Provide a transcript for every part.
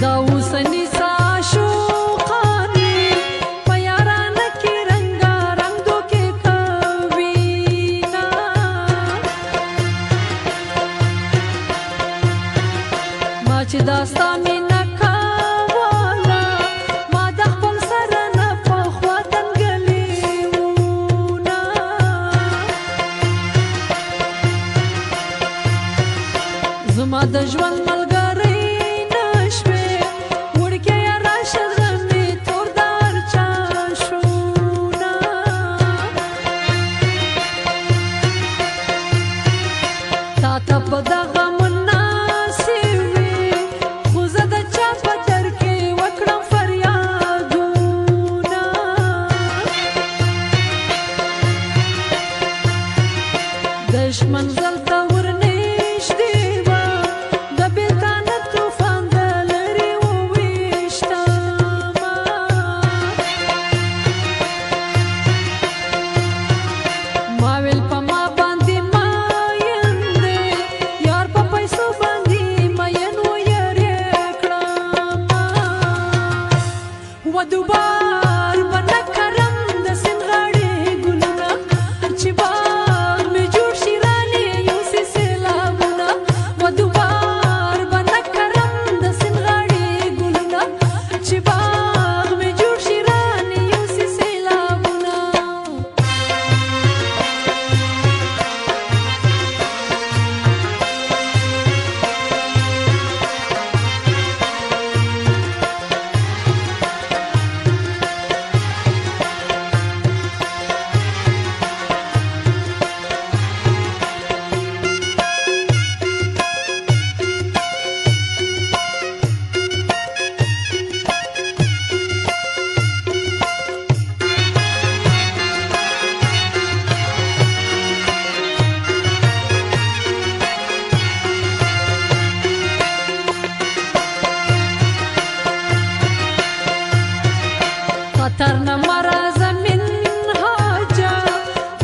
دا اوسني عاشقانې په یارانه کې رنګارنګ دوکې کوینه ما چې دا ستا مینه کوله ما د خپل سره نه پخوا دنګلې وونه زما د ژوند ملګری په دغه مناسب وي خو زه د چا په در کې وکړم فریادونه د عشق منزل ته ورنږدې وه د بېلتانه طوفان د لرې وویشتمه ما ویل په ما باندې ودوبار بنا کرم د سنغاړې ګلونه چې باغ مې جوړ شي رانې یوسي سیلابونه ودوبار بنا کرم د سنغاړې ګلونه چې باغ مې جوړ شي رانې یوسي سیلابونه خطر نه مره زمین حاجه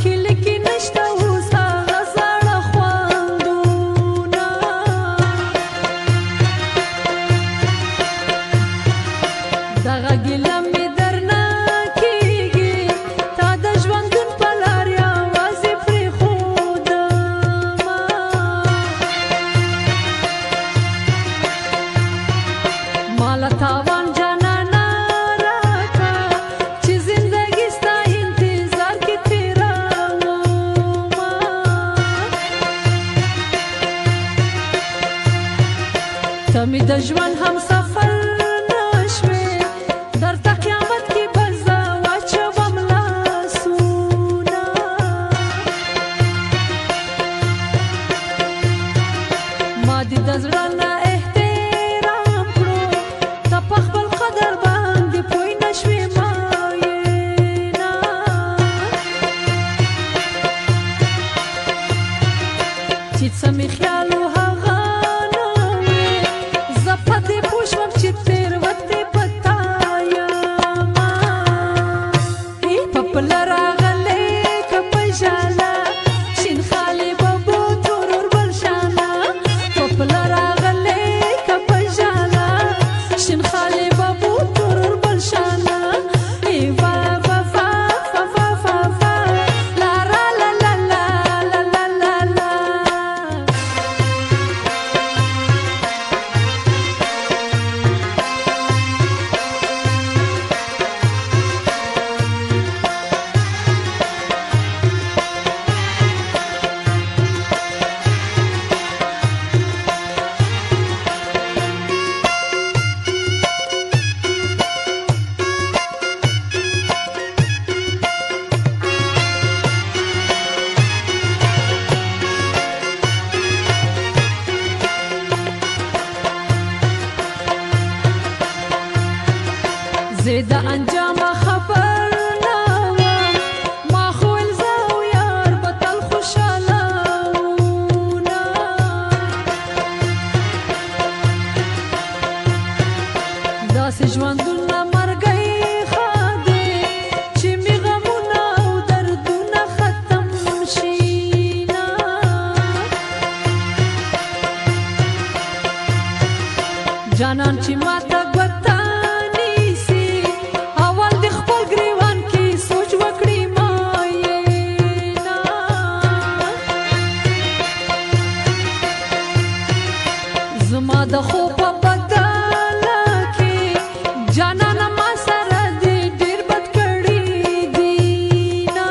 کلي کې نشته اوس هغه زاړه خوندونه دغه ګیله مې درنه کېږي تا د ژوندون په لار یوازې پرېښودمه ما له تاوان جانانه ته مې د ژوند هم سفر نشوې درته قیامت کې به زه واچوم لاسونه ما دې د زړه نه احترام کړو ته په خپل قدر باندې پوه نشوې ماینه چې څه مې خیال و هغه زه د انجام خبر نه وم ما خو ویل زه او یار به تل خوشحاله وونه داسې ژوندونه مرګی ښه دی چې مې غمونه او دردونه ختم شي نه جانان چې ماته ګوته نیسي اول د خپل ګریوان کې سوچ وکړي ماینا زما د خوب په بدله کې جانان ما سره دې ډېر بد کړي دي نه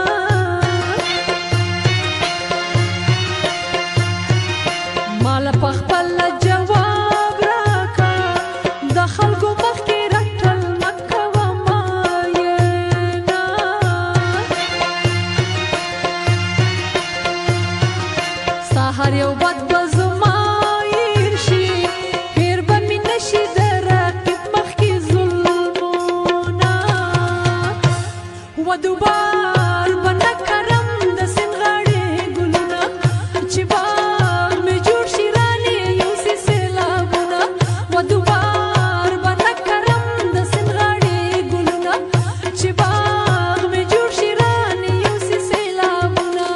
مال په خپل جواب راکا د خلکو مخکې رټل مه کوه ماینا ستا هر یو بد به زما هېر شي هېر به مې نه شي د رقیب مخکې ظلمونه و دوبار به نه کرم د سیند غاړې ګلونه چې باغ مې جوړ شي رانې یوسي سیلابونه و دوبار به نه کرم د سیند غاړې ګلونه چې باغ مې جوړ شي رانې یوسي سیلابونه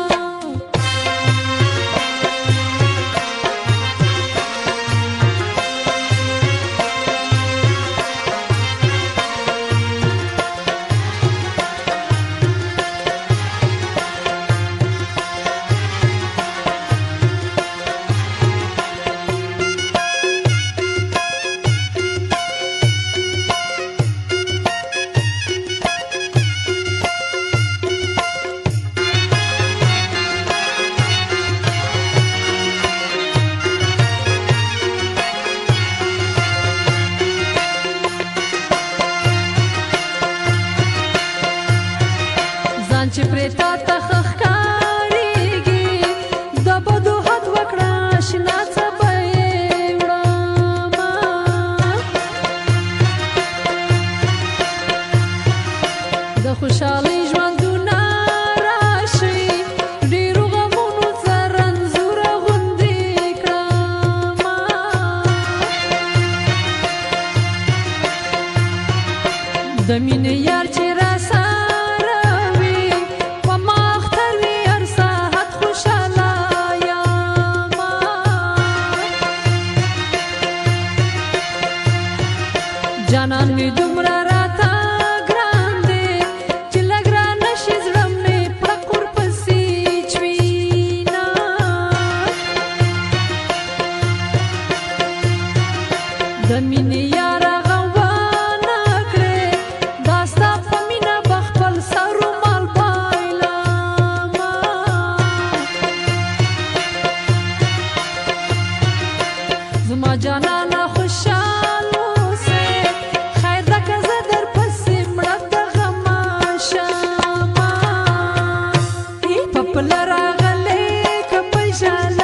ځان چې پرې تا ته ښه ښکارېږي د بدو حد وکړه اشنا څه به یې وړمه د خوشحالۍ ژوندونه راشي ډېرو غمونو څه رنځوره غوندې کړمه د مینې یار چې راسره وي په ما اختر وي هر ساعت خوشحاله یمه جانان مې دومره راته ګران دی چې لږ رانه شي زړه مې پړق ورپسې چوينه د مینې یار هغه ونه کړې دا ستا په مینه به خپل سر ومال بایلمه زما جانانه خوشحال اوسې خیر ده که زه درپسې مړه د غمه شمه ای په پله راغلې که په ژړا